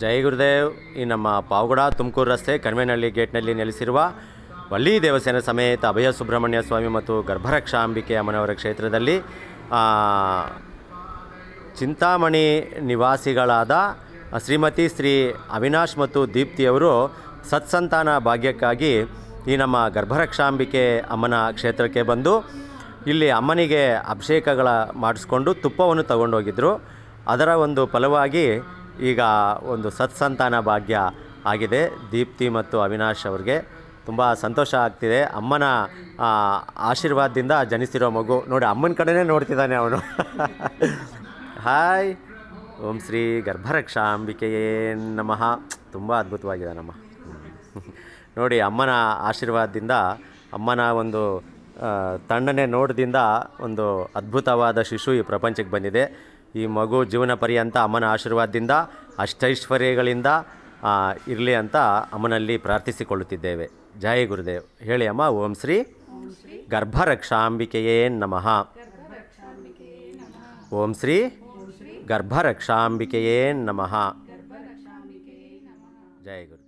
ಜೈ ಗುರುದೇವ್. ಈ ನಮ್ಮ ಪಾವಗಡ ತುಮಕೂರು ರಸ್ತೆ ಕಣಿವೆನಹಳ್ಳಿ ಗೇಟ್ನಲ್ಲಿ ನೆಲೆಸಿರುವ ವಲ್ಲಿ ದೇವಸೇನ ಸಮೇತ ಅಭಯ ಸುಬ್ರಹ್ಮಣ್ಯ ಸ್ವಾಮಿ ಮತ್ತು ಗರ್ಭರಕ್ಷಾಂಬಿಕೆ ಅಮ್ಮನವರ ಕ್ಷೇತ್ರದಲ್ಲಿ ಚಿಂತಾಮಣಿ ನಿವಾಸಿಗಳಾದ ಶ್ರೀಮತಿ ಶ್ರೀ ಅವಿನಾಶ್ ಮತ್ತು ದೀಪ್ತಿಯವರು ಸತ್ಸಂತಾನ ಭಾಗ್ಯಕ್ಕಾಗಿ ಈ ನಮ್ಮ ಗರ್ಭರಕ್ಷಾಂಬಿಕೆ ಅಮ್ಮನ ಕ್ಷೇತ್ರಕ್ಕೆ ಬಂದು ಇಲ್ಲಿ ಅಮ್ಮನಿಗೆ ಅಭಿಷೇಕಗಳ ಮಾಡಿಸ್ಕೊಂಡು ತುಪ್ಪವನ್ನು ತಗೊಂಡೋಗಿದ್ದರು. ಅದರ ಒಂದು ಫಲವಾಗಿ ಈಗ ಒಂದು ಸತ್ಸಂತಾನ ಭಾಗ್ಯ ಆಗಿದೆ. ದೀಪ್ತಿ ಮತ್ತು ಅವಿನಾಶ್ ಅವ್ರಿಗೆ ತುಂಬ ಸಂತೋಷ ಆಗ್ತಿದೆ. ಅಮ್ಮನ ಆಶೀರ್ವಾದದಿಂದ ಜನಿಸಿರೋ ಮಗು ನೋಡಿ, ಅಮ್ಮನ ಕಡೆನೇ ನೋಡ್ತಿದ್ದಾನೆ ಅವನು. ಹಾಯ್, ಓಂ ಶ್ರೀ ಗರ್ಭರಕ್ಷಾಂಬಿಕೆಯೇ ನಮಃ. ತುಂಬ ಅದ್ಭುತವಾಗಿದ್ದಾನಮ್ಮ. ನೋಡಿ, ಅಮ್ಮನ ಆಶೀರ್ವಾದದಿಂದ, ಅಮ್ಮನ ಒಂದು ತಣ್ಣನೆ ನೋಟದಿಂದ ಒಂದು ಅದ್ಭುತವಾದ ಶಿಶು ಈ ಪ್ರಪಂಚಕ್ಕೆ ಬಂದಿದೆ. ಈ ಮಗು ಜೀವನ ಪರ್ಯಂತ ಅಮ್ಮನ ಆಶೀರ್ವಾದದಿಂದ ಅಷ್ಟೈಶ್ವರ್ಯಗಳಿಂದ ಇರಲಿ ಅಂತ ಅಮ್ಮನಲ್ಲಿ ಪ್ರಾರ್ಥಿಸಿಕೊಳ್ಳುತ್ತಿದ್ದೇವೆ. ಜೈ ಗುರುದೇವ್. ಹೇಳಿ ಅಮ್ಮ. ಓಂ ಶ್ರೀ ಗರ್ಭರಕ್ಷಾಂಬಿಕೆಯೇ ನಮಃ. ಓಂ ಶ್ರೀ ಗರ್ಭರಕ್ಷಾಂಬಿಕೆಯೇ ನಮಃ. ಜೈ ಗುರು.